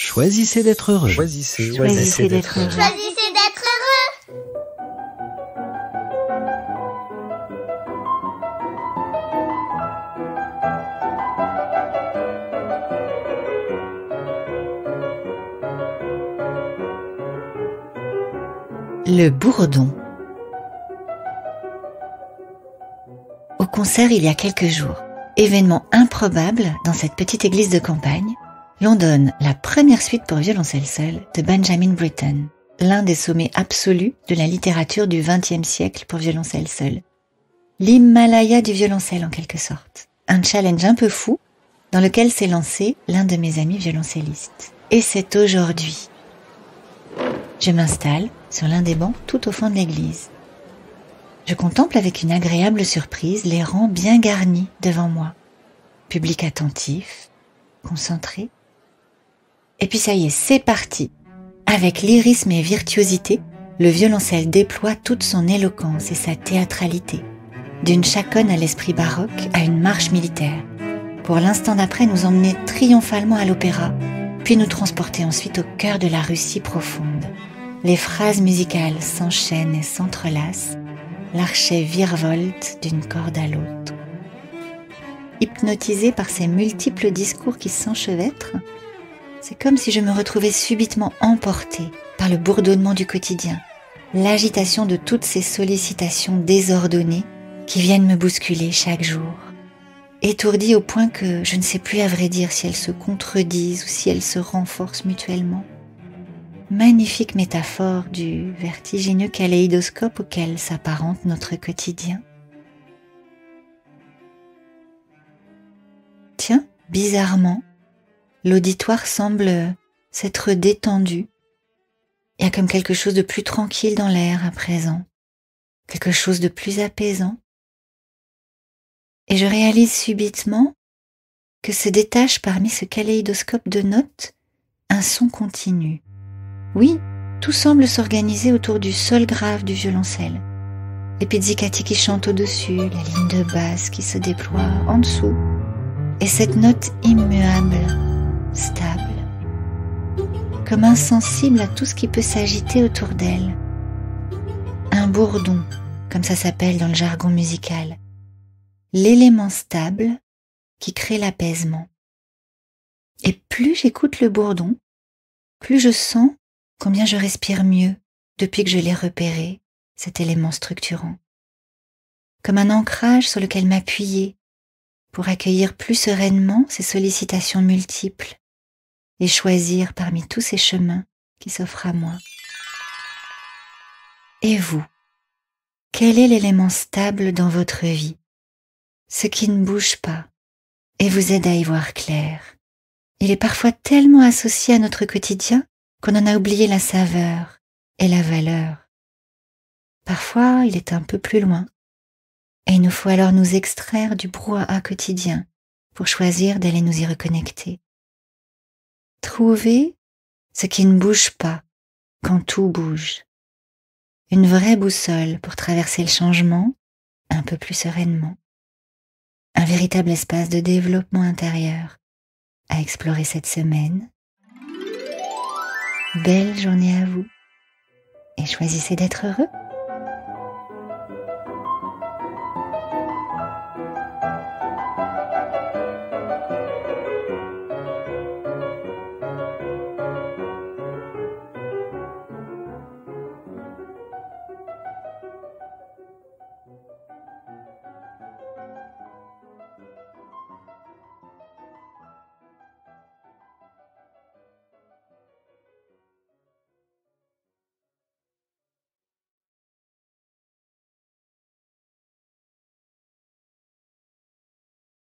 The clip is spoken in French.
Choisissez d'être heureux. Choisissez d'être heureux. Choisissez d'être heureux. Le bourdon. Au concert il y a quelques jours, événement improbable dans cette petite église de campagne, l'on donne la première suite pour violoncelle seul de Benjamin Britten, l'un des sommets absolus de la littérature du XXe siècle pour violoncelle seul. L'Himalaya du violoncelle en quelque sorte. Un challenge un peu fou dans lequel s'est lancé l'un de mes amis violoncellistes. Et c'est aujourd'hui. Je m'installe sur l'un des bancs tout au fond de l'église. Je contemple avec une agréable surprise les rangs bien garnis devant moi. Public attentif, concentré. Et puis ça y est, c'est parti. Avec lyrisme et virtuosité, le violoncelle déploie toute son éloquence et sa théâtralité. D'une chaconne à l'esprit baroque à une marche militaire. Pour l'instant d'après nous emmener triomphalement à l'opéra, puis nous transporter ensuite au cœur de la Russie profonde. Les phrases musicales s'enchaînent et s'entrelacent, l'archet virevolte d'une corde à l'autre. Hypnotisée par ces multiples discours qui s'enchevêtrent, c'est comme si je me retrouvais subitement emportée par le bourdonnement du quotidien, l'agitation de toutes ces sollicitations désordonnées qui viennent me bousculer chaque jour. Étourdie au point que je ne sais plus à vrai dire si elles se contredisent ou si elles se renforcent mutuellement. Magnifique métaphore du vertigineux kaléidoscope auquel s'apparente notre quotidien. Tiens, bizarrement, l'auditoire semble s'être détendu. Il y a comme quelque chose de plus tranquille dans l'air à présent, quelque chose de plus apaisant. Et je réalise subitement que se détache parmi ce kaléidoscope de notes un son continu. Oui, tout semble s'organiser autour du sol grave du violoncelle. Les pizzicati qui chantent au-dessus, la ligne de basse qui se déploie en dessous. Et cette note immuable, stable, comme insensible à tout ce qui peut s'agiter autour d'elle. Un bourdon, comme ça s'appelle dans le jargon musical. L'élément stable qui crée l'apaisement. Et plus j'écoute le bourdon, plus je sens combien je respire mieux depuis que je l'ai repéré, cet élément structurant. Comme un ancrage sur lequel m'appuyer pour accueillir plus sereinement ces sollicitations multiples et choisir parmi tous ces chemins qui s'offrent à moi. Et vous, quel est l'élément stable dans votre vie? Ce qui ne bouge pas et vous aide à y voir clair. Il est parfois tellement associé à notre quotidien qu'on en a oublié la saveur et la valeur. Parfois, il est un peu plus loin, et il nous faut alors nous extraire du brouhaha quotidien pour choisir d'aller nous y reconnecter. Trouver ce qui ne bouge pas quand tout bouge. Une vraie boussole pour traverser le changement un peu plus sereinement. Un véritable espace de développement intérieur à explorer cette semaine. Belle journée à vous et choisissez d'être heureux.